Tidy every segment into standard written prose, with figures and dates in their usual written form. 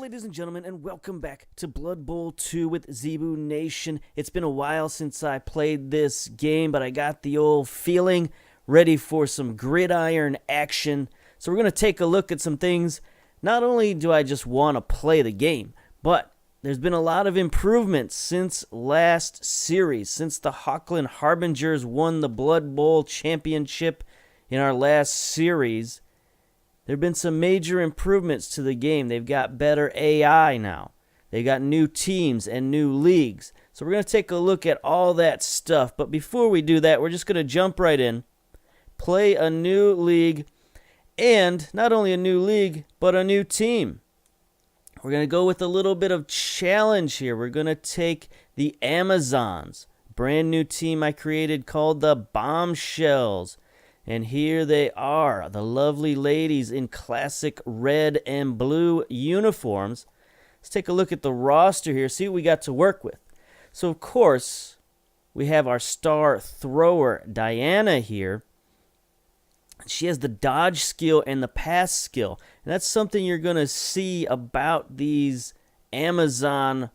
ladies and gentlemen, and welcome back to Blood Bowl 2 with Zebu Nation. It's been a while since I played this game, but I got the old feeling ready for some gridiron action. So we're going to take a look at some things. Not only do I just want to play the game, but there's been a lot of improvements since last series, since the Hawkland Harbingers won the Blood Bowl championship in our last series. There have been some major improvements to the game. They've got better AI now. They got new teams and new leagues. So we're going to take a look at all that stuff. But before we do that, we're just going to jump right in, play a new league, and not only a new league, but a new team. We're going to go with a little bit of challenge here. We're going to take the Amazons, brand new team I created called the Bombshells. And here they are, the lovely ladies in classic red and blue uniforms. Let's take a look at the roster here, see what we got to work with. So, of course, we have our star thrower, Diana, here. She has the dodge skill and the pass skill. And that's something you're going to see about these Amazon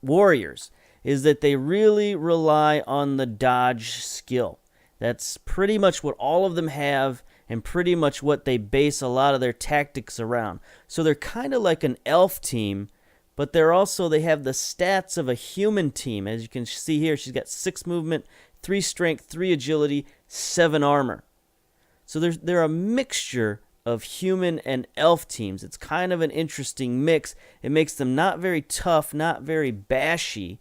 warriors, is that they really rely on the dodge skill. That's pretty much what all of them have and pretty much what they base a lot of their tactics around. So they're kind of like an elf team, but they have the stats of a human team. As you can see here, she's got 6 movement, 3 strength, 3 agility, 7 armor. So they're a mixture of human and elf teams. It's kind of an interesting mix. It makes them not very tough, not very bashy,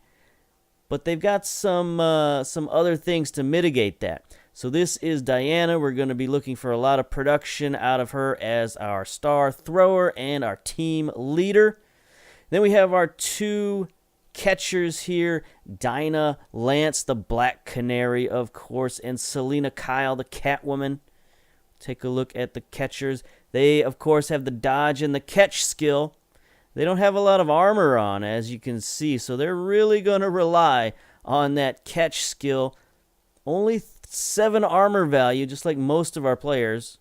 but they've got some other things to mitigate that. So this is Diana. We're going to be looking for a lot of production out of her as our star thrower and our team leader. Then we have our 2 catchers here, Dinah Lance, the Black Canary, of course, and Selena Kyle, the Catwoman. Take a look at the catchers. They, of course, have the dodge and the catch skill. They don't have a lot of armor on, as you can see, so they're really going to rely on that catch skill. Only 7 armor value, just like most of our players.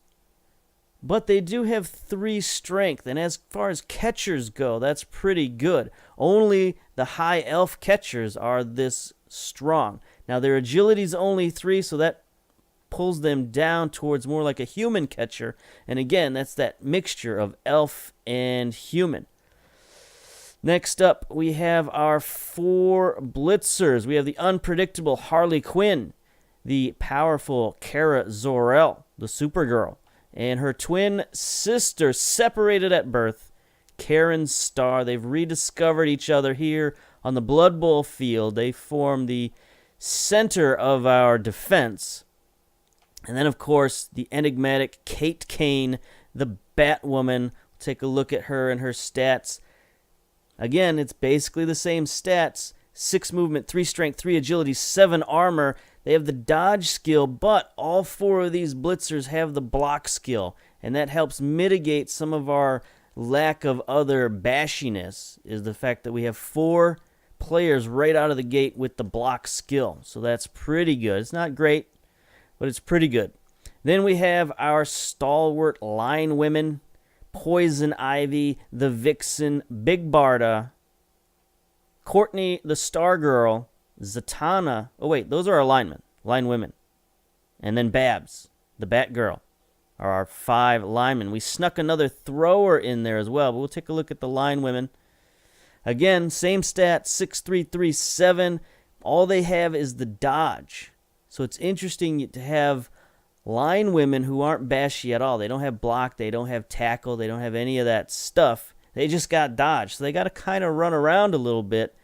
But they do have 3 strength, and as far as catchers go, that's pretty good. Only the high elf catchers are this strong. Now, their agility's only 3, so that pulls them down towards more like a human catcher. And again, that's that mixture of elf and human. Next up, we have our 4 blitzers. We have the unpredictable Harley Quinn, the powerful Kara Zor-El, the Supergirl, and her twin sister, separated at birth, Karen Starr. They've rediscovered each other here on the Blood Bowl field. They form the center of our defense. And then, of course, the enigmatic Kate Kane, the Batwoman. Take a look at her and her stats. Again, it's basically the same stats. 6 movement, 3 strength, 3 agility, 7 armor. They have the dodge skill, but all 4 of these blitzers have the block skill. And that helps mitigate some of our lack of other bashiness, is the fact that we have 4 players right out of the gate with the block skill. So that's pretty good. It's not great, but it's pretty good. Then we have our stalwart line women, Poison Ivy, the Vixen, Big Barda, Courtney, the Stargirl, Zatanna. Oh, wait, those are our line women. And then Babs, the Batgirl, are our 5 linemen. We snuck another thrower in there as well, but we'll take a look at the line women. Again, same stat, 6'3", 3'7". All they have is the dodge. So it's interesting to have line women who aren't bashy at all. They don't have block, they don't have tackle, they don't have any of that stuff. They just got dodge. So they got to kind of run around a little bit.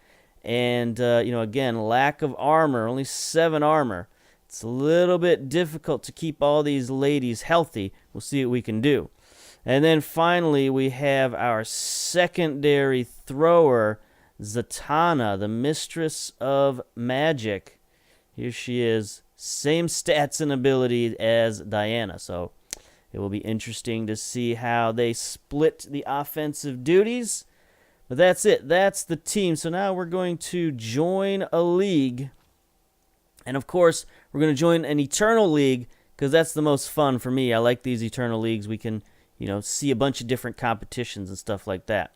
And, again, lack of armor, only 7 armor. It's a little bit difficult to keep all these ladies healthy. We'll see what we can do. And then finally, we have our secondary thrower, Zatanna, the Mistress of Magic. Here she is. Same stats and ability as Diana. So it will be interesting to see how they split the offensive duties. But that's it. That's the team. So now we're going to join a league. And, of course, we're going to join an Eternal League because that's the most fun for me. I like these Eternal Leagues. We can, see a bunch of different competitions and stuff like that.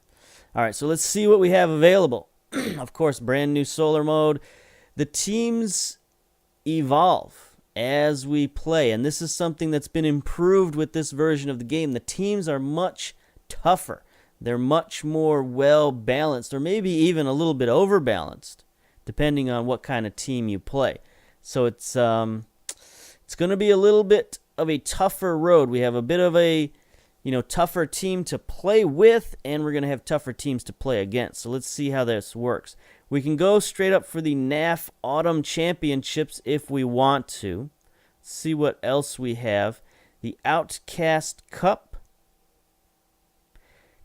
All right, so let's see what we have available. Of course, brand new solar mode. The teams evolve as we play, and this is something that's been improved with this version of the game. The teams are much tougher. They're much more well-balanced, or maybe even a little bit over-balanced, depending on what kind of team you play. So it's going to be a little bit of a tougher road. We have a bit of a tougher team to play with, and we're going to have tougher teams to play against. So let's see how this works. We can go straight up for the NAF Autumn Championships if we want to. Let's see what else we have. The Outcast Cup.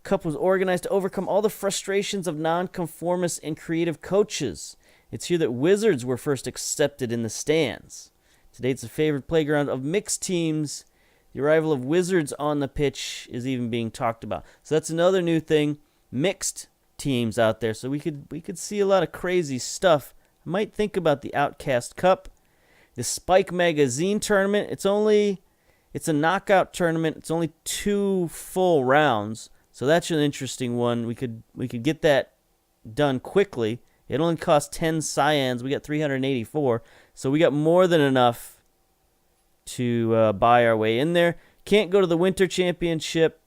Cup was organized to overcome all the frustrations of nonconformists and creative coaches. It's here that Wizards were first accepted in the stands. Today it's a favorite playground of mixed teams. The arrival of Wizards on the pitch is even being talked about. So that's another new thing. Mixed teams out there. So we could see a lot of crazy stuff. I might think about the Outcast Cup. The Spike Magazine tournament. It's a knockout tournament. It's only 2 full rounds. So that's an interesting one. We could get that done quickly. It only costs 10 cyans. We got 384. So we got more than enough to buy our way in there. Can't go to the Winter Championship.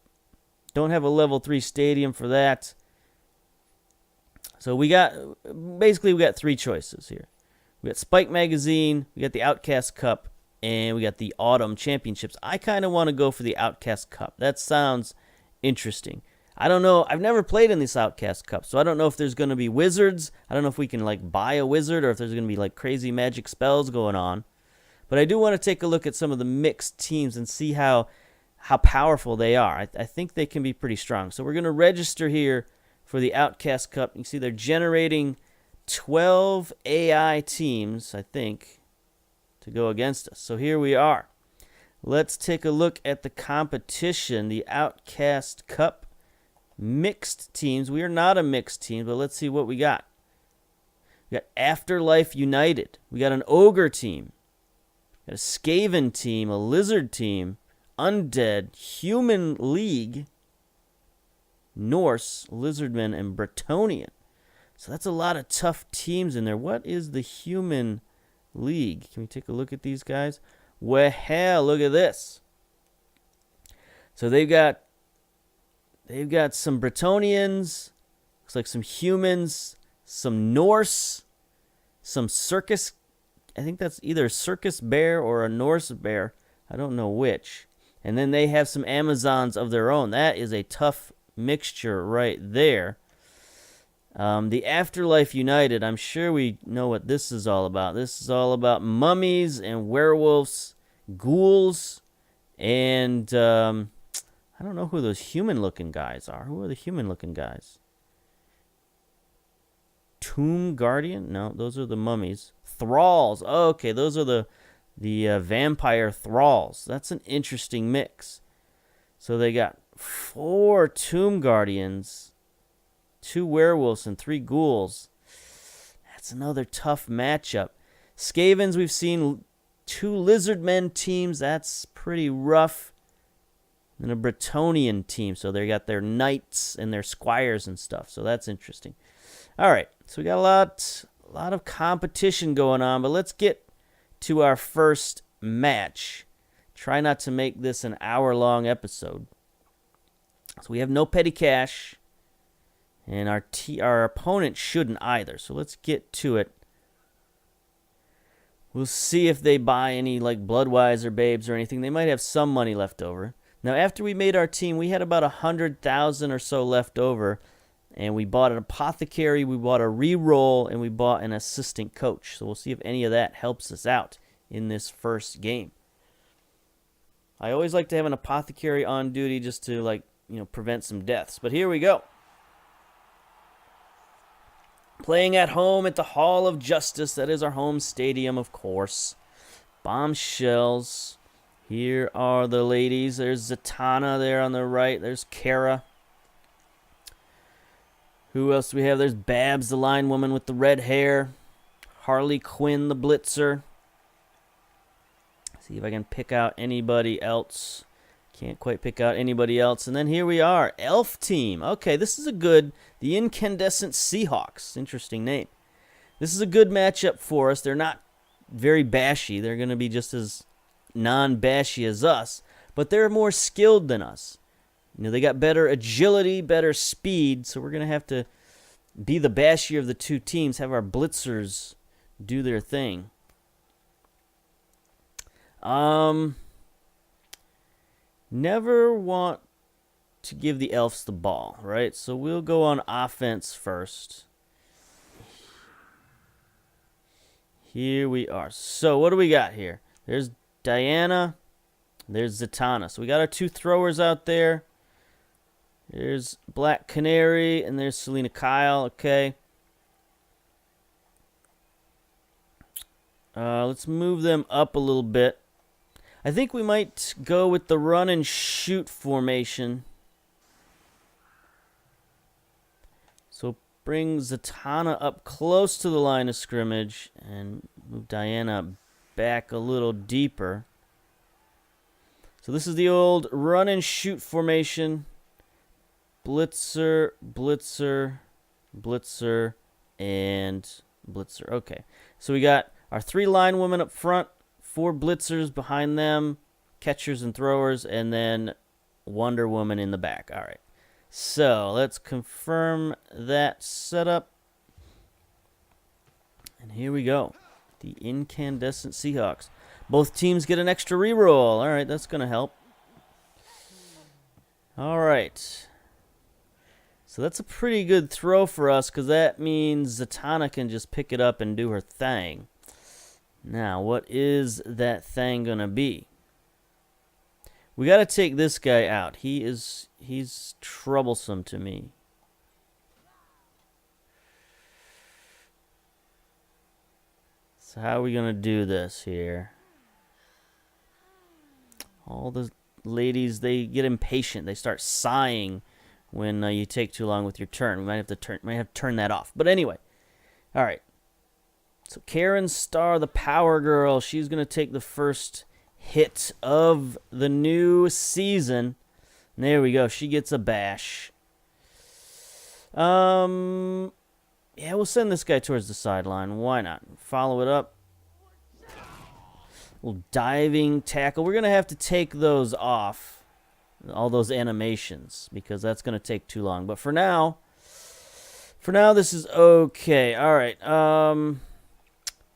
Don't have a level 3 stadium for that. So we got 3 choices here. We got Spike Magazine, we got the Outcast Cup, and we got the Autumn Championships. I kind of want to go for the Outcast Cup. That sounds interesting. I don't know. I've never played in this Outcast Cup, so I don't know if there's going to be wizards. I don't know if we can buy a wizard, or if there's going to be crazy magic spells going on. But I do want to take a look at some of the mixed teams and see how powerful they are. I think they can be pretty strong. So we're going to register here for the Outcast Cup. You can see they're generating 12 AI teams, I think, to go against us. So here we are. Let's take a look at the competition, the Outcast Cup mixed teams. We are not a mixed team, but let's see what we got. We got Afterlife United. We got an Ogre team. We got a Skaven team, a Lizard team, Undead, Human League, Norse, Lizardmen, and Bretonnian. So that's a lot of tough teams in there. What is the Human League? Can we take a look at these guys? Well, hell, look at this. So they've got some Bretonnians, looks like some humans, some Norse, some circus. I think that's either a circus bear or a Norse bear. I don't know which. And then they have some Amazons of their own. That is a tough mixture right there. The Afterlife United, I'm sure we know what this is all about. This is all about mummies and werewolves, ghouls, and I don't know who those human-looking guys are. Who are the human-looking guys? Tomb Guardian? No, those are the mummies. Thralls. Oh, okay, those are the vampire thralls. That's an interesting mix. So they got 4 Tomb Guardians, 2 werewolves, and 3 ghouls. That's another tough matchup. Skavens, we've seen 2 Lizardmen teams. That's pretty rough. And a Bretonnian team. So they got their knights and their squires and stuff. So that's interesting. All right. So we got a lot of competition going on. But let's get to our first match. Try not to make this an hour-long episode. So we have no petty cash. And our opponent shouldn't either. So let's get to it. We'll see if they buy any Bloodweiser babes or anything. They might have some money left over. Now, after we made our team, we had about 100,000 or so left over. And we bought an apothecary, we bought a re-roll, and we bought an assistant coach. So we'll see if any of that helps us out in this first game. I always like to have an apothecary on duty just to, prevent some deaths. But here we go. Playing at home at the Hall of Justice. That is our home stadium, of course. Bombshells. Here are the ladies. There's Zatanna there on the right. There's Kara. Who else do we have? There's Babs, the line woman with the red hair. Harley Quinn, the blitzer. See if I can pick out anybody else. Can't quite pick out anybody else. And then here we are, Elf Team. Okay, this is a good, the Incandescent Seahawks. Interesting name. This is a good matchup for us. They're not very bashy. They're going to be just as non-bashy as us, but they're more skilled than us. You know, they got better agility, better speed, so we're going to have to be the bashier of the two teams, have our blitzers do their thing. Never want to give the elves the ball, right? So we'll go on offense first. Here we are. So what do we got here? There's Diana. There's Zatanna. So we got our two throwers out there. There's Black Canary, and there's Selena Kyle. Okay. Let's move them up a little bit. I think we might go with the run and shoot formation. So bring Zatanna up close to the line of scrimmage and move Diana back a little deeper. So this is the old run and shoot formation. Blitzer, blitzer, blitzer, and blitzer. Okay. So we got our 3 linewomen up front, 4 blitzers behind them, catchers and throwers, and then Wonder Woman in the back. All right. So let's confirm that setup. And here we go. The Incandescent Seahawks. Both teams get an extra reroll. All right, that's going to help. All right. So that's a pretty good throw for us because that means Zatanna can just pick it up and do her thing. Now, what is that thing going to be? We got to take this guy out. He's troublesome to me. So how are we going to do this here? All the ladies, they get impatient. They start sighing when you take too long with your turn. We might have to turn that off. But anyway, all right. So Karen Starr, the Power Girl, she's going to take the first hit of the new season. And there we go. She gets a bash. Yeah, we'll send this guy towards the sideline. Why not? Follow it up. Little diving tackle. We're going to have to take those off. All those animations, because that's going to take too long. But for now, this is okay. All right.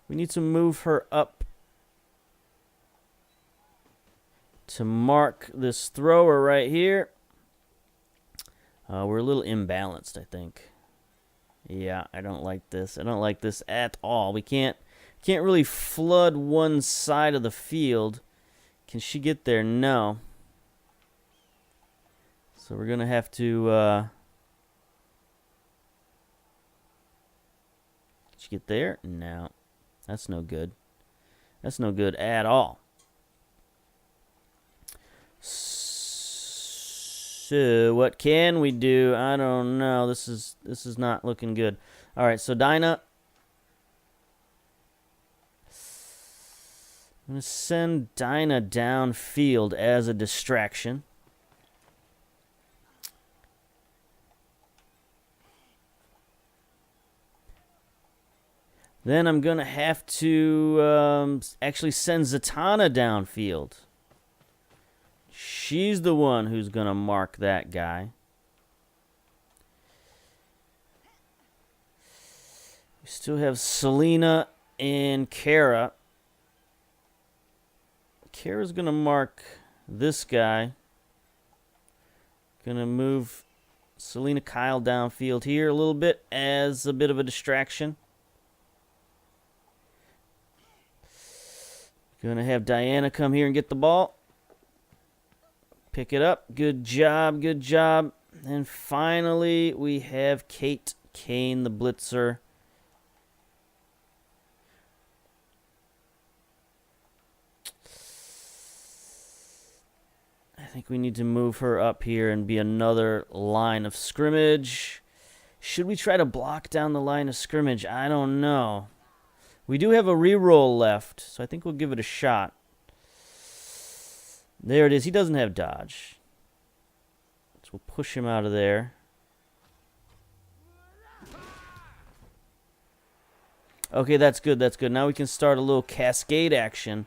We need to move her up to mark this thrower right here. We're a little imbalanced, I think. Yeah, I don't like this. I don't like this at all. We can't really flood one side of the field. Can she get there? No. So we're going to have to... Did she get there? No. That's no good. That's no good at all. So what can we do? I don't know. This is not looking good. All right, so Dinah. I'm going to send Dinah downfield as a distraction. Then I'm going to have to actually send Zatanna downfield. She's the one who's going to mark that guy. We still have Selena and Kara. Kara's going to mark this guy. Going to move Selena Kyle downfield here a little bit as a bit of a distraction. Going to have Diana come here and get the ball. Pick it up. Good job, good job. And finally, we have Kate Kane, the blitzer. I think we need to move her up here and be another line of scrimmage. Should we try to block down the line of scrimmage? I don't know. We do have a reroll left, so I think we'll give it a shot. There it is. He doesn't have dodge. So we'll push him out of there. Okay, that's good. That's good. Now we can start a little cascade action.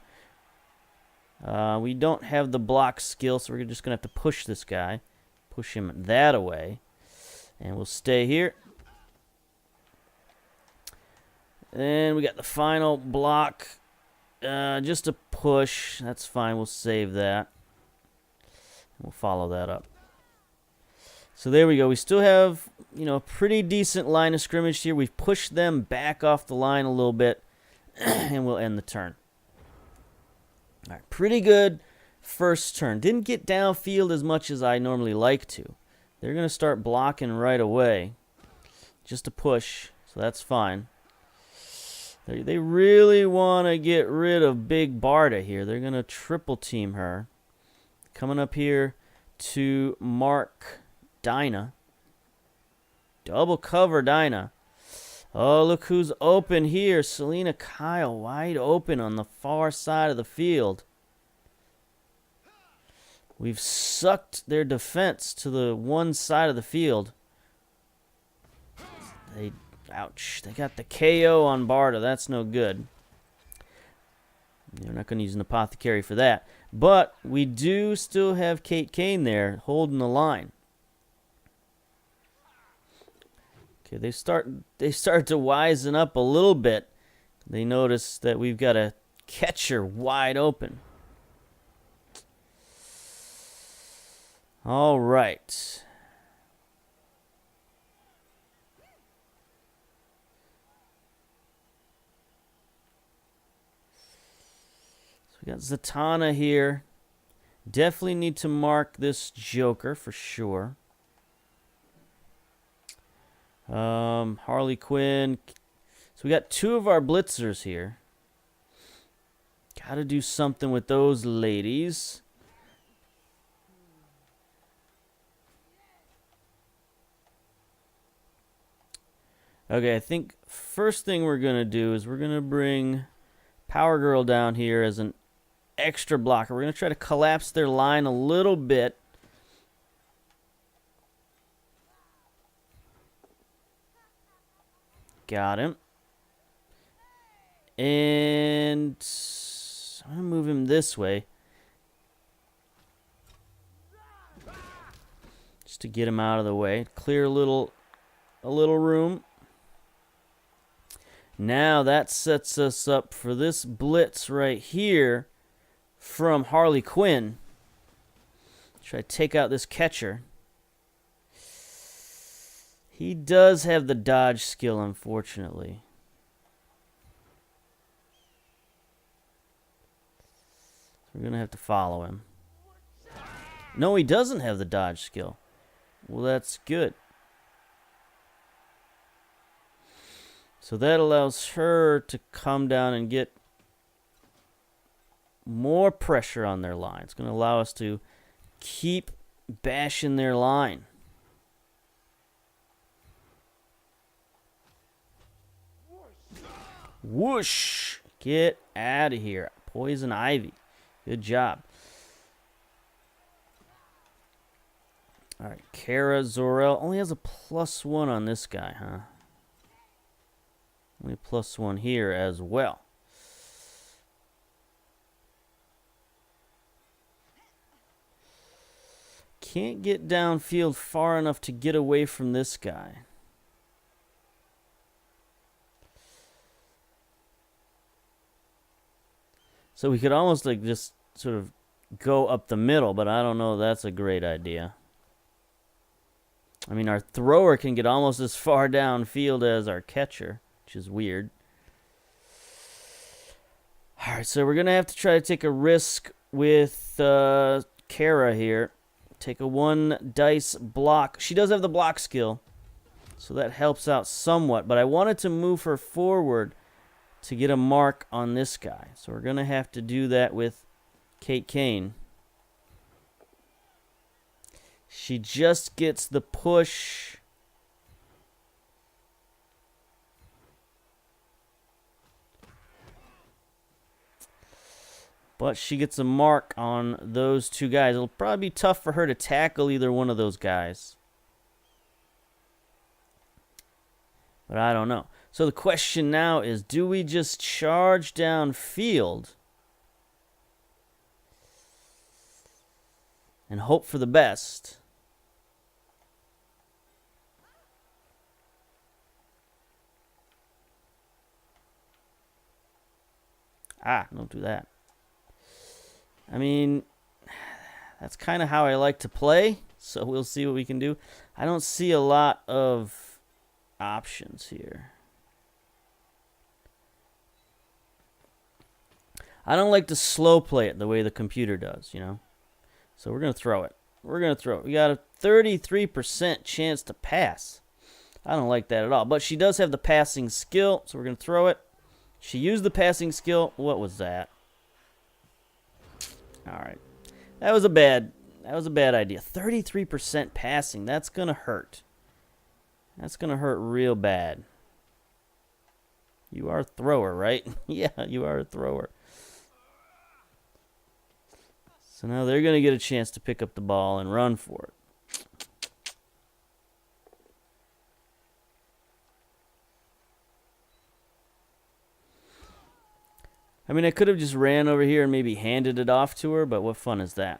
We don't have the block skill, so we're just going to have to push this guy. Push him that away. And we'll stay here. And we got the final block. Just a push. That's fine. We'll save that. We'll follow that up. So there we go. We still have, a pretty decent line of scrimmage here. We've pushed them back off the line a little bit. And we'll end the turn. All right, pretty good first turn. Didn't get downfield as much as I normally like to. They're going to start blocking right away. Just a push, so that's fine. They really want to get rid of Big Barda here. They're going to triple team her. Coming up here to mark Dinah. Double cover Dinah. Oh, look who's open here. Selena Kyle wide open on the far side of the field. We've sucked their defense to the one side of the field. Ouch. They got the KO on Barda. That's no good. They're not going to use an apothecary for that. But we do still have Kate Kane there holding the line. Okay, they start to wisen up a little bit. They notice that we've got a catcher wide open. All right. So we got Zatanna here. Definitely need to mark this Joker for sure. Harley Quinn. So we got two of our blitzers here. Got to do something with those ladies. Okay, I think first thing we're going to do is we're going to bring Power Girl down here as an extra blocker. We're going to try to collapse their line a little bit. Got him. And I'm going to move him this way. Just to get him out of the way. Clear a little room. Now that sets us up for this blitz right here from Harley Quinn. Try to take out this catcher. He does have the dodge skill, unfortunately. So we're going to have to follow him. No, he doesn't have the dodge skill. Well, that's good. So that allows her to come down and get more pressure on their line. It's going to allow us to keep bashing their line. Whoosh! Get out of here. Poison Ivy. Good job. All right, Kara Zor-El only has a +1 on this guy, huh? Only a +1 here as well. Can't get downfield far enough to get away from this guy. So we could almost like just sort of go up the middle, but I don't know if that's a great idea. I mean, our thrower can get almost as far downfield as our catcher, which is weird. All right, so we're going to have to try to take a risk with Kara here. Take a 1 dice block. She does have the block skill, so that helps out somewhat. But I wanted to move her forward to get a mark on this guy. So we're going to have to do that with Kate Kane. She just gets the push. But she gets a mark on those two guys. It'll probably be tough for her to tackle either one of those guys. But I don't know. So the question now is, do we just charge downfield and hope for the best? Don't do that. I mean, that's kind of how I like to play, so we'll see what we can do. I don't see a lot of options here. I don't like to slow play it the way the computer does, you know. So we're going to throw it. We're going to throw it. We got a 33% chance to pass. I don't like that at all. But she does have the passing skill, so we're going to throw it. She used the passing skill. What was that? All right. That was a bad idea. 33% passing. That's going to hurt. That's going to hurt real bad. You are a thrower, right? Yeah, you are a thrower. So now they're going to get a chance to pick up the ball and run for it. I mean, I could have just ran over here and maybe handed it off to her, but what fun is that?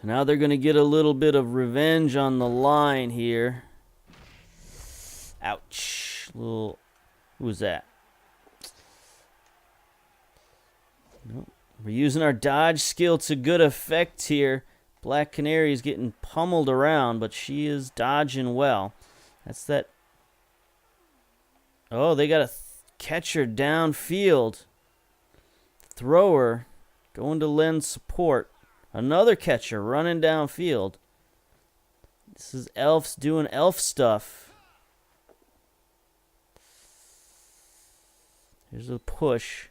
So now they're going to get a little bit of revenge on the line here. Ouch. Who was that? Nope. We're using our dodge skill to good effect here. Black Canary is getting pummeled around, but she is dodging well. That's that. Oh, they got a catcher downfield. Thrower going to lend support. Another catcher running downfield. This is elves doing elf stuff. Here's a push.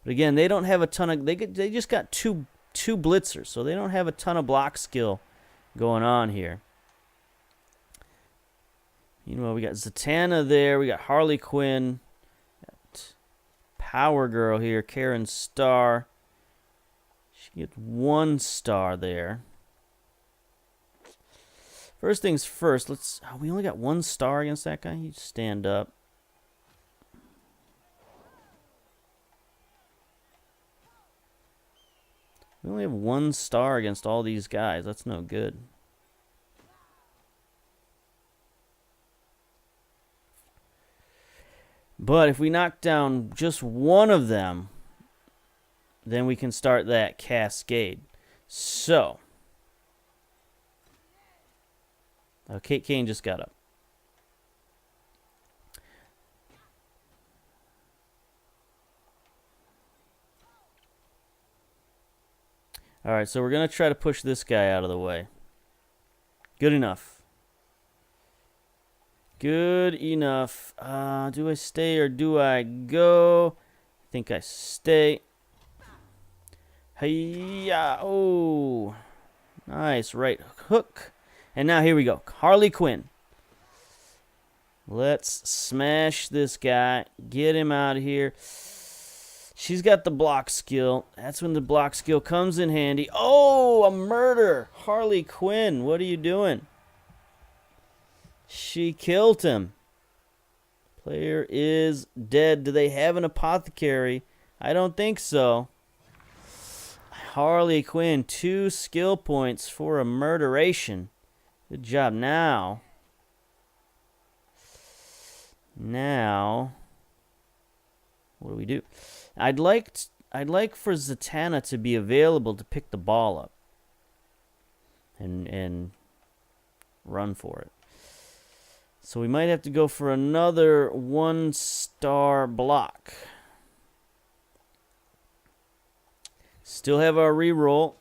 But again, they don't have a ton of... They just got two blitzers, so they don't have a ton of block skill going on here. Meanwhile, we got Zatanna there. We got Harley Quinn. Got Power Girl here. Karen Starr. She gets 1 star there. First things first, let's... Oh, we only got 1 star against that guy? You stand up. We only have 1 star against all these guys. That's no good. But if we knock down just one of them, then we can start that cascade. So. Kate Kane just got up. All right, so we're going to try to push this guy out of the way. Good enough. Good enough. Do I stay or do I go? I think I stay. Hey-ya. Oh. Nice right hook. And now here we go. Harley Quinn. Let's smash this guy. Get him out of here. She's got the block skill. That's when the block skill comes in handy. Oh, a murder. Harley Quinn, what are you doing? She killed him. Player is dead. Do they have an apothecary? I don't think so. Harley Quinn, 2 skill points for a murderation. Good job. Now, what do we do? I'd like for Zatanna to be available to pick the ball up and run for it. So we might have to go for another 1 star block. Still have our reroll.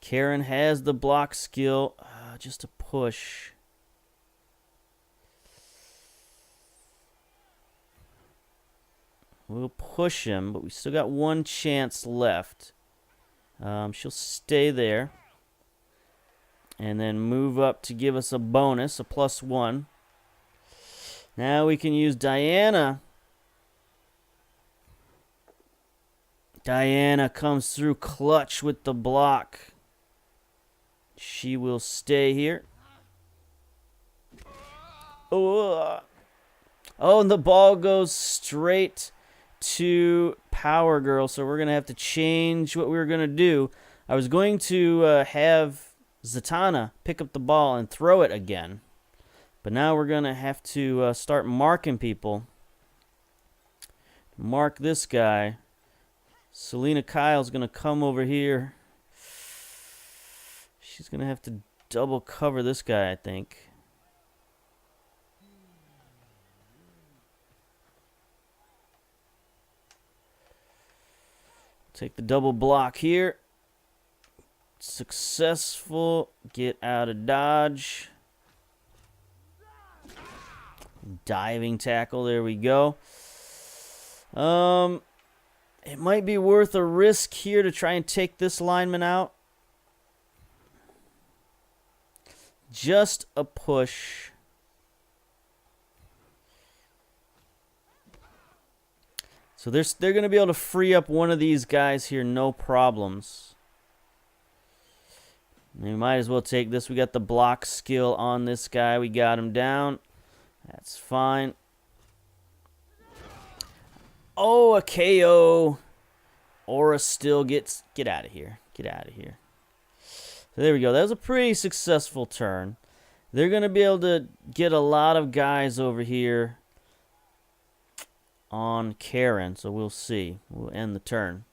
Karen has the block skill. Just a push. We'll push him, but we still got 1 chance left. She'll stay there. And then move up to give us a bonus, a +1. Now we can use Diana. Diana comes through clutch with the block. She will stay here. Oh, and the ball goes straight to Power Girl, so we're going to have to change what we were going to do. I was going to have Zatanna pick up the ball and throw it again, but now we're going to have to start marking people. Mark this guy. Selena Kyle's going to come over here. She's going to have to double cover this guy, I think. Take the double block here. Successful. Get out of dodge. Diving tackle. There we go. It might be worth a risk here to try and take this lineman out. Just a push. So they're going to be able to free up one of these guys here, no problems. We might as well take this. We got the block skill on this guy. We got him down. That's fine. Oh, a KO. Aura still gets... Get out of here. Get out of here. So there we go. That was a pretty successful turn. They're going to be able to get a lot of guys over here on Karen, so we'll see. We'll end the turn.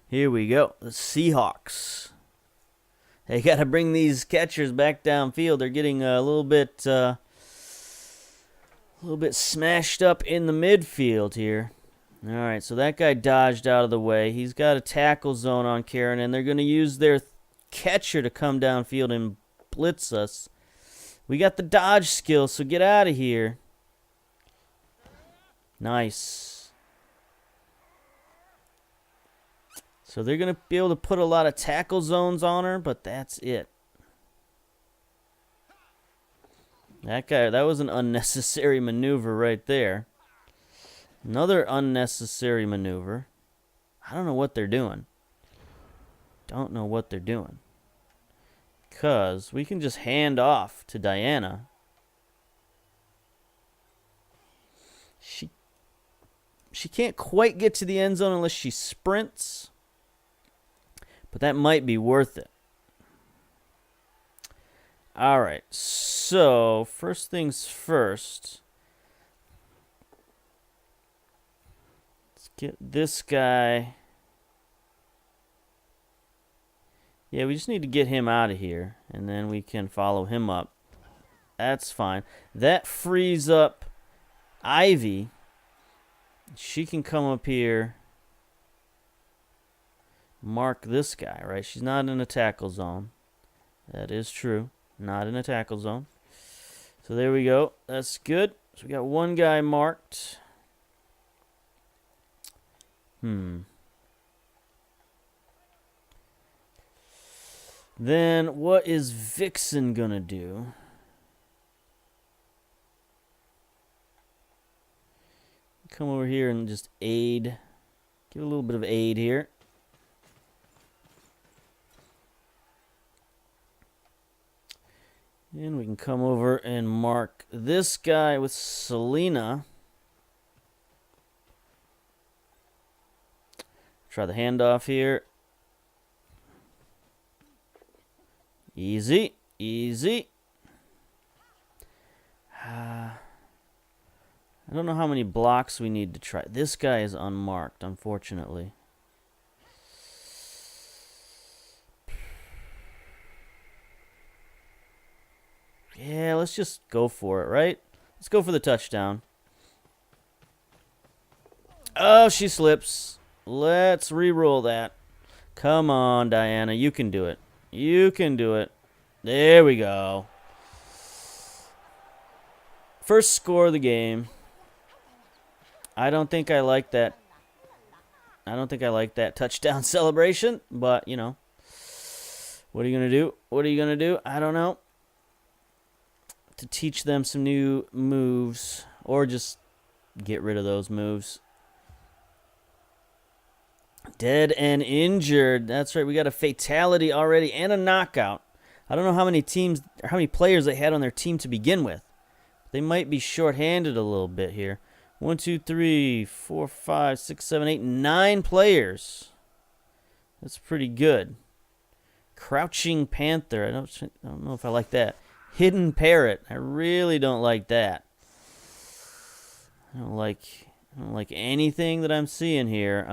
Here we go. The Seahawks. They got to bring these catchers back downfield. They're getting a little bit smashed up in the midfield here. All right, so that guy dodged out of the way. He's got a tackle zone on Karen, and they're going to use their catcher to come downfield and blitz us. We got the dodge skill, so get out of here. Nice. So they're going to be able to put a lot of tackle zones on her, but that's it. That guy, that was an unnecessary maneuver right there. Another unnecessary maneuver. I don't know what they're doing. Don't know what they're doing. Because we can just hand off to Diana. She can't quite get to the end zone unless she sprints. But that might be worth it. All right. So, first things first. Let's get this guy. Yeah, we just need to get him out of here. And then we can follow him up. That's fine. That frees up Ivy. She can come up here. Mark this guy, right? She's not in a tackle zone. That is true. Not in a tackle zone. So there we go. That's good. So we got one guy marked. Then what is Vixen gonna do? Come over here and just aid. Give a little bit of aid here. And we can come over and mark this guy with Selena. Try the handoff here. Easy, easy. I don't know how many blocks we need to try. This guy is unmarked, unfortunately. Yeah, let's just go for it, right? Let's go for the touchdown. Oh, she slips. Let's re-roll that. Come on, Diana. You can do it. You can do it. There we go. First score of the game. I don't think I like that. I don't think I like that touchdown celebration, but, you know. What are you going to do? What are you going to do? I don't know. To teach them some new moves, or just get rid of those moves. Dead and injured. That's right. We got a fatality already and a knockout. I don't know how many teams, or how many players they had on their team to begin with. They might be shorthanded a little bit here. 1, 2, 3, 4, 5, 6, 7, 8, 9 players. That's pretty good. Crouching Panther. I don't know if I like that. Hidden Parrot. I really don't like that. I don't like anything that I'm seeing here.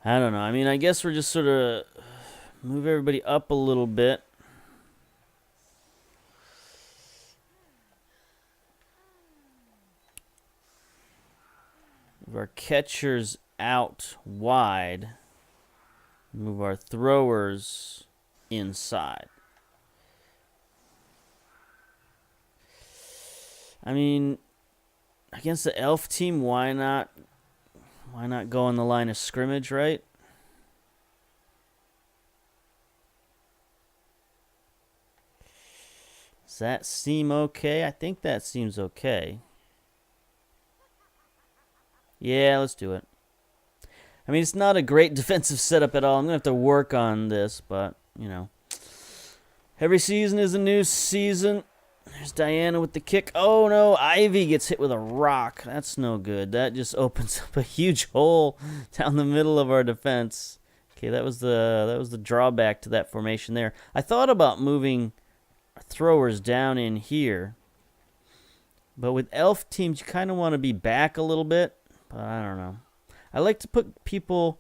I don't know. I mean, I guess we're just sort of move everybody up a little bit. Move our catchers out wide. Move our throwers inside. I mean, against the elf team, why not go on the line of scrimmage, right? Does that seem okay? I think that seems okay. Yeah, let's do it. I mean, it's not a great defensive setup at all. I'm going to have to work on this, but, you know. Every season is a new season. There's Diana with the kick. Oh, no. Ivy gets hit with a rock. That's no good. That just opens up a huge hole down the middle of our defense. Okay, that was the drawback to that formation there. I thought about moving our throwers down in here. But with elf teams, you kind of want to be back a little bit. But I don't know. I like to put people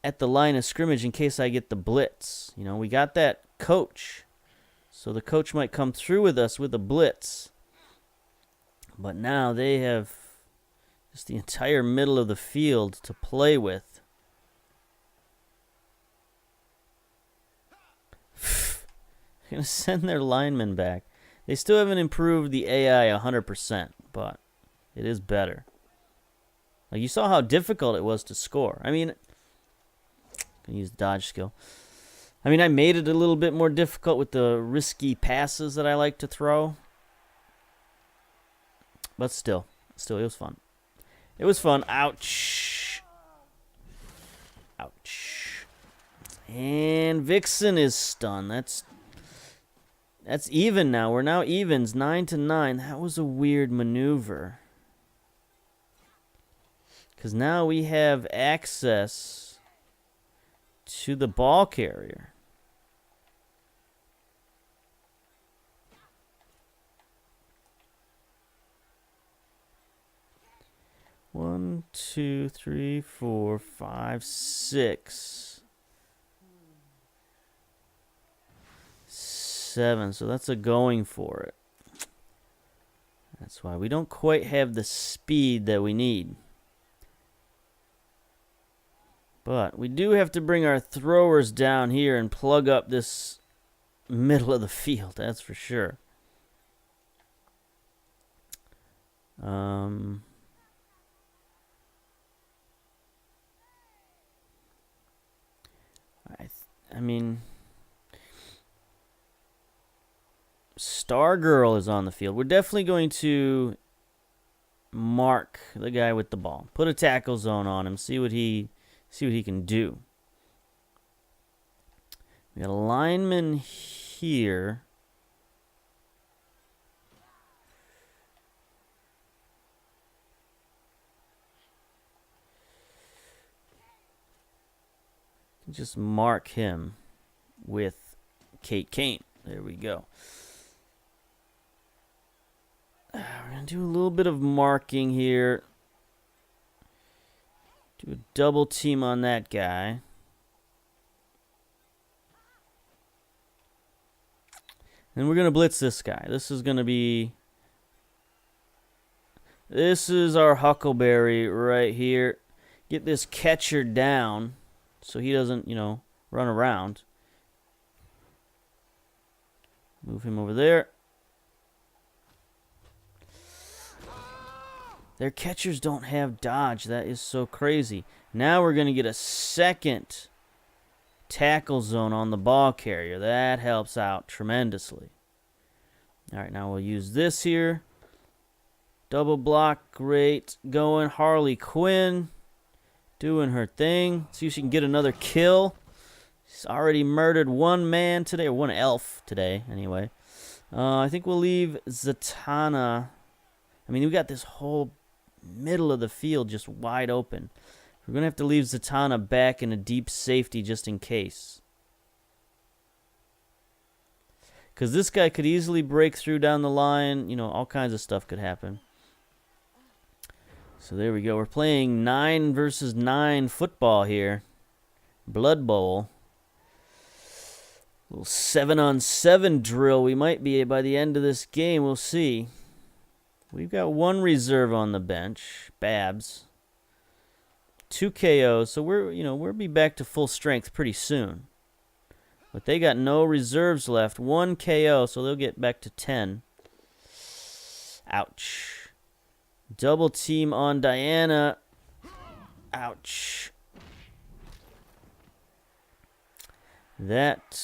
at the line of scrimmage in case I get the blitz. You know, we got that coach. So the coach might come through with us with a blitz. But now they have just the entire middle of the field to play with. They're going to send their linemen back. They still haven't improved the AI 100%, but it is better. Like, you saw how difficult it was to score. I mean, I can use dodge skill. I mean, I made it a little bit more difficult with the risky passes that I like to throw. But still, it was fun. It was fun. Ouch. Ouch. And Vixen is stunned. That's even now. We're now evens, 9-9. That was a weird maneuver. Because now we have access to the ball carrier. One, two, three, 4, 5, 6, 7. So that's a going for it. That's why we don't quite have the speed that we need. But we do have to bring our throwers down here and plug up this middle of the field, that's for sure. I mean, Stargirl is on the field. We're definitely going to mark the guy with the ball. Put a tackle zone on him. See what he can do. We got a lineman here. Just mark him with Kate Kane. There we go. We're going to do a little bit of marking here. Do a double team on that guy. And we're going to blitz this guy. This is our Huckleberry right here. Get this catcher down so he doesn't, run around. Move him over there. Their catchers don't have dodge. That is so crazy. Now we're going to get a second tackle zone on the ball carrier. That helps out tremendously. All right, now we'll use this here. Double block, great. Going. Harley Quinn doing her thing. See if she can get another kill. She's already murdered one man today, or one elf today, anyway. I think we'll leave Zatanna. I mean, we got this whole middle of the field just wide open. We're going to have to leave Zatanna back in a deep safety just in case. Because this guy could easily break through down the line. You know, all kinds of stuff could happen. So there we go. We're playing 9 versus 9 football here. Blood Bowl. Little 7-on-7 drill we might be by the end of this game. We'll see. We've got one reserve on the bench. Babs. 2 KOs. So we'll be back to full strength pretty soon. But they got no reserves left. 1 KO, so they'll get back to 10. Ouch. Double team on Diana. Ouch. That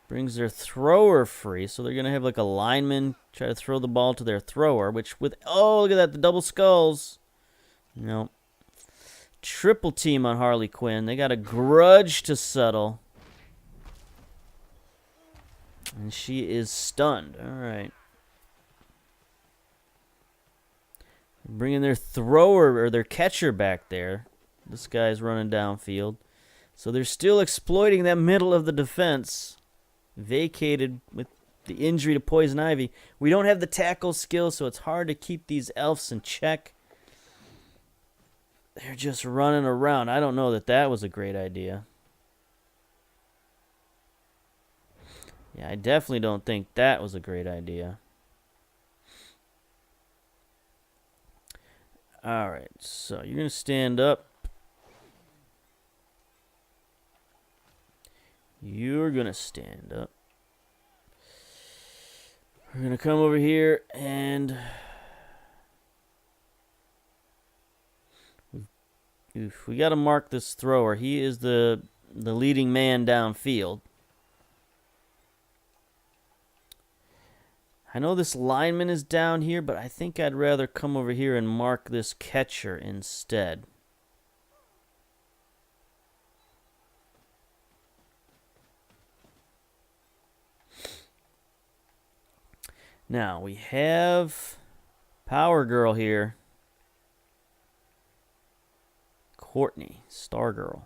brings their thrower free. So they're going to have like a lineman try to throw the ball to their thrower. Which with, oh, look at that, the double skulls. No. Triple team on Harley Quinn. They got a grudge to settle. And she is stunned. All right. Bringing their thrower or their catcher back there. This guy's running downfield. So they're still exploiting that middle of the defense. Vacated with the injury to Poison Ivy. We don't have the tackle skill, so it's hard to keep these elves in check. They're just running around. I don't know that was a great idea. Yeah, I definitely don't think that was a great idea. All right, so you're going to stand up. You're going to stand up. We're going to come over here and we got to mark this thrower. He is the leading man downfield. I know this lineman is down here, but I think I'd rather come over here and mark this catcher instead. Now, we have Power Girl here. Courtney, Stargirl.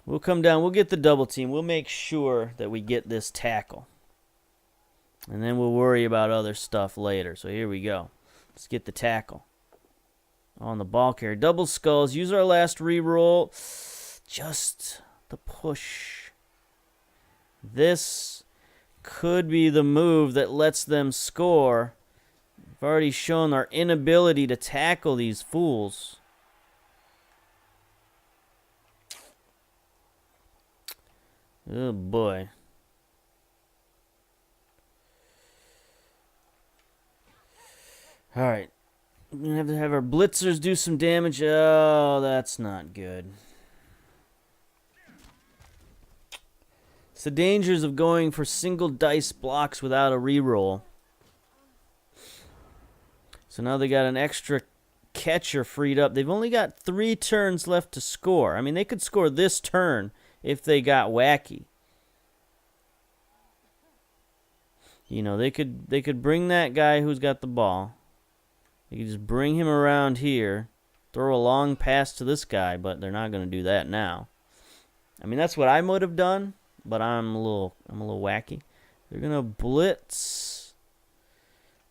We'll come down. We'll get the double team. We'll make sure that we get this tackle. And then we'll worry about other stuff later. So here we go. Let's get the tackle. On the ball carrier. Double skulls. Use our last reroll. Just the push. This could be the move that lets them score. We've already shown our inability to tackle these fools. Oh boy. Alright. We're going to have our blitzers do some damage. Oh, that's not good. It's the dangers of going for single dice blocks without a reroll. So now they got an extra catcher freed up. They've only got 3 turns left to score. I mean, they could score this turn if they got wacky. You know, they could bring that guy who's got the ball. They could just bring him around here, throw a long pass to this guy, but they're not going to do that now. I mean, that's what I would have done, but I'm a little wacky. They're going to blitz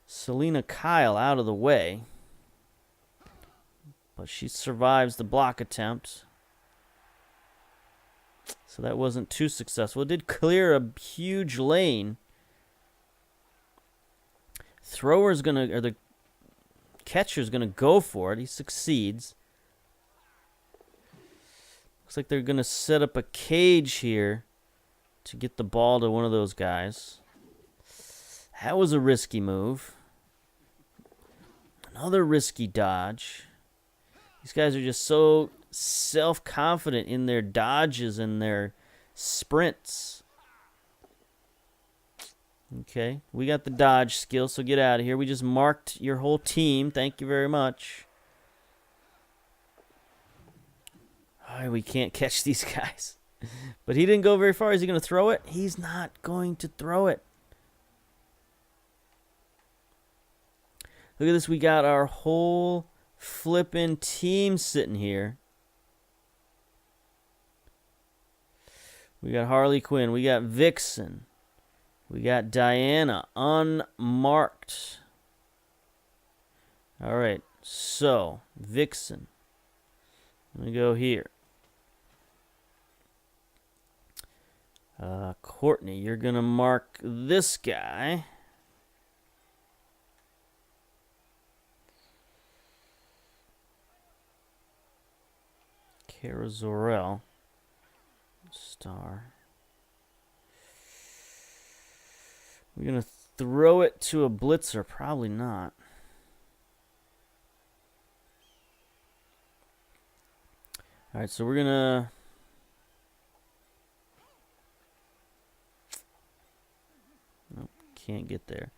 Selena Kyle out of the way. But she survives the block attempt. So that wasn't too successful. It did clear a huge lane. The catcher's gonna go for it. He succeeds. Looks like they're going to set up a cage here to get the ball to one of those guys. That was a risky move. Another risky dodge. These guys are just so self-confident in their dodges and their sprints. Okay, we got the dodge skill, so get out of here. We just marked your whole team. Thank you very much. All right, we can't catch these guys. But he didn't go very far. Is he going to throw it? He's not going to throw it. Look at this. We got our whole flippin' team sitting here. We got Harley Quinn. We got Vixen. We got Diana unmarked. All right. So, Vixen. Let me go here. Courtney, you're going to mark this guy. Kara Zorel. Star. We're going to throw it to a blitzer. Probably not. All right, so we're going to... Nope, can't get there.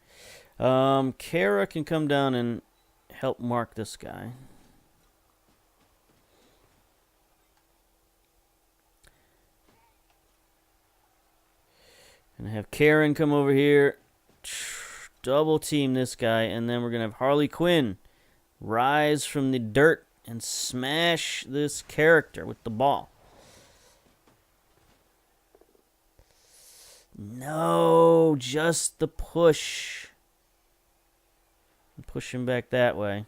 Kara can come down and help mark this guy. Gonna have Karen come over here, double team this guy, and then we're gonna have Harley Quinn rise from the dirt and smash this character with the ball. No, just the push. Push him back that way.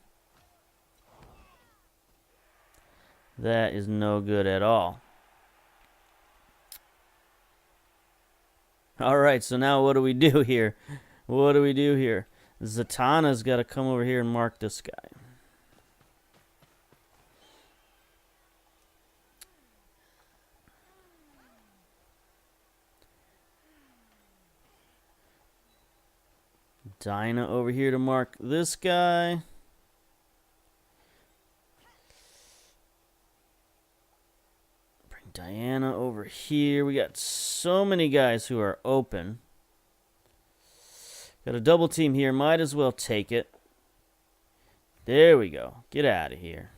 That is no good at all. All right, so now what do we do here? What do we do here? Zatanna's got to come over here and mark this guy. Dinah over here to mark this guy. Bring Diana over here. We got so many guys who are open. Got a double team here. Might as well take it. There we go. Get out of here.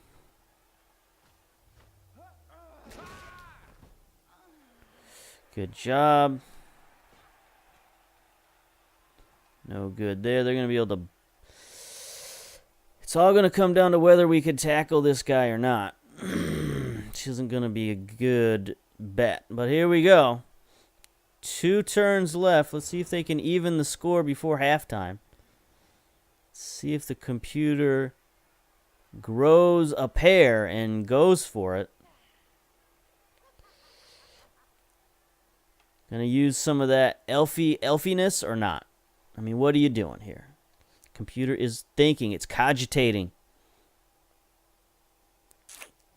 Good job. No good there. They're going to be able to... It's all going to come down to whether we could tackle this guy or not. Which isn't going to be a good bet. But here we go. 2 turns left. Let's see if they can even the score before halftime. Let's see if the computer grows a pair and goes for it. Going to use some of that elfiness or not? I mean, what are you doing here? Computer is thinking. It's cogitating.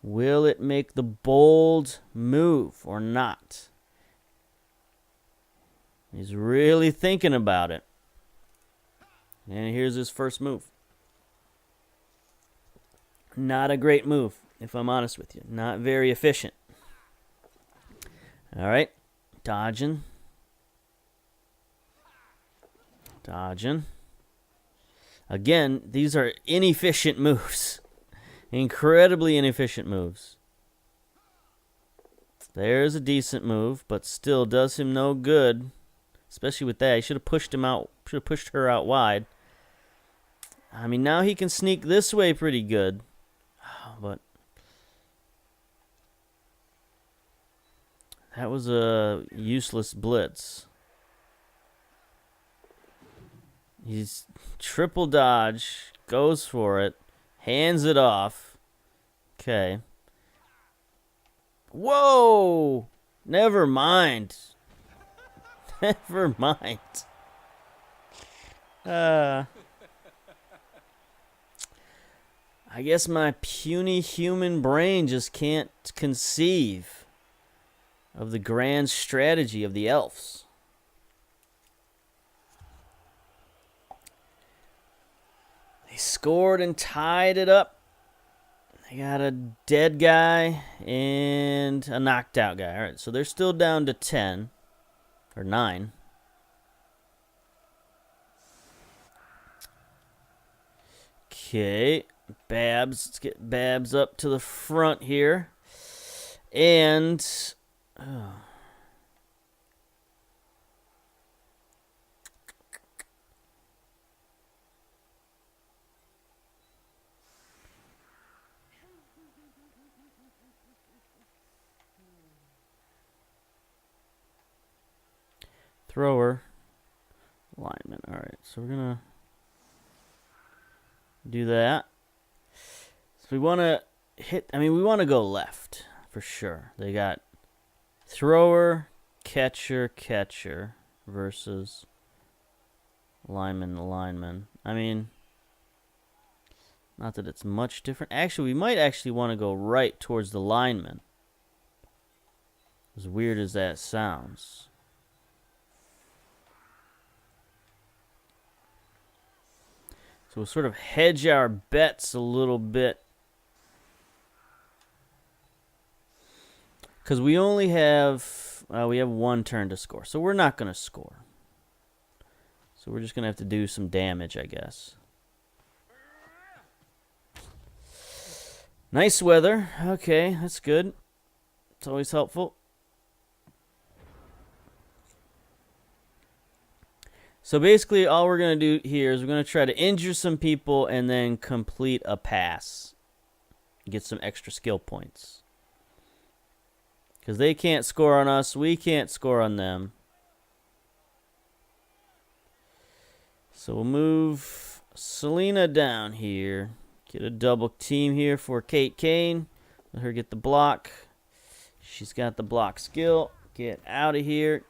Will it make the bold move or not? He's really thinking about it. And here's his first move. Not a great move, if I'm honest with you. Not very efficient. All right. Dodging. Dodging. Again, these are inefficient moves. Incredibly inefficient moves. There's a decent move, but still does him no good. Especially with that. He should have pushed him out. Should have pushed her out wide. I mean, now he can sneak this way pretty good. But that was a useless blitz. He's triple dodge, goes for it, hands it off. Okay. Whoa! Never mind. Never mind. I guess my puny human brain just can't conceive of the grand strategy of the elves. They scored and tied it up. They got a dead guy and a knocked out guy. All right, so they're still down to 10 or 9. Okay, Babs. Let's get Babs up to the front here. And thrower, lineman. All right, so we're gonna do that. So we want to hit. I mean, we want to go left for sure. They got thrower, catcher versus lineman. I mean, not that it's much different. Actually, we might actually want to go right towards the lineman. As weird as that sounds. So we'll sort of hedge our bets a little bit. Because we only have, we have 1 turn to score. So we're not going to score. So we're just going to have to do some damage, I guess. Nice weather. Okay, that's good. It's always helpful. So basically, all we're going to do here is we're going to try to injure some people and then complete a pass. Get some extra skill points. Because they can't score on us, we can't score on them. So we'll move Selena down here. Get a double team here for Kate Kane. Let her get the block. She's got the block skill. Get out of here.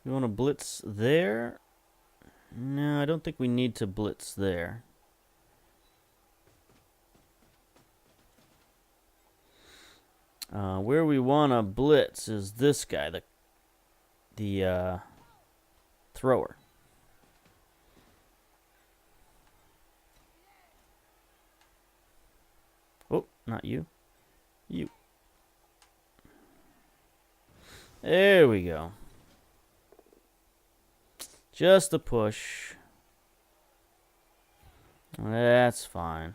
We want to blitz there? No, I don't think we need to blitz there. Where we want to blitz is this guy, the thrower. Oh, not you. You. There we go. Just a push. That's fine.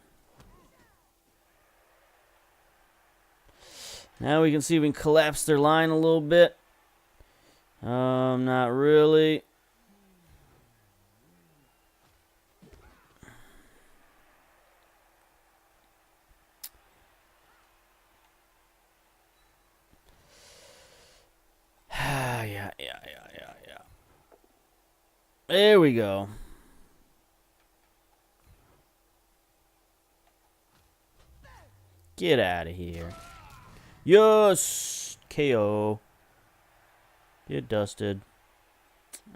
Now we can see if we can collapse their line a little bit. Not really. Yeah. There we go. Get out of here. Yes! KO. Get dusted.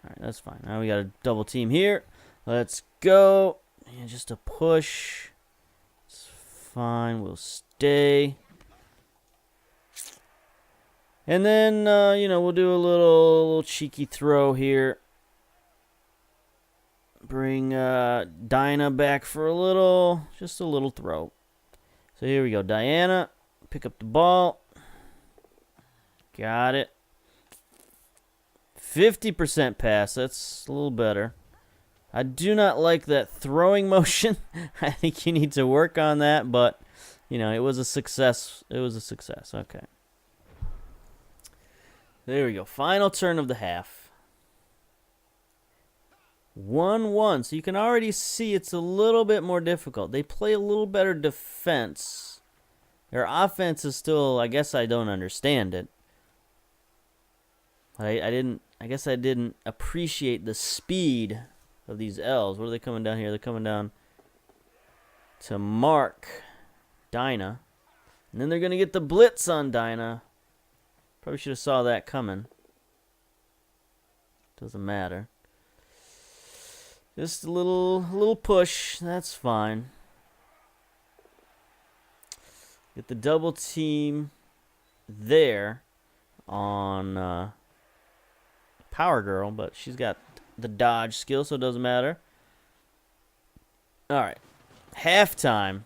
Alright, that's fine. Now we got a double team here. Let's go. And just a push. It's fine. We'll stay. And then, we'll do a little cheeky throw here. Bring Dinah back for just a little throw. So here we go. Diana, pick up the ball. Got it. 50% pass. That's a little better. I do not like that throwing motion. I think you need to work on that, but, it was a success. It was a success. Okay. There we go. Final turn of the half. 1-1. So you can already see it's a little bit more difficult. They play a little better defense. Their offense is still, I guess I don't understand it. I guess I didn't appreciate the speed of these L's. What are they coming down here? They're coming down to mark Dinah. And then they're going to get the blitz on Dinah. Probably should have saw that coming. Doesn't matter. Just a little push. That's fine. Get the double team there on Power Girl, but she's got the dodge skill, so it doesn't matter. All right. Halftime.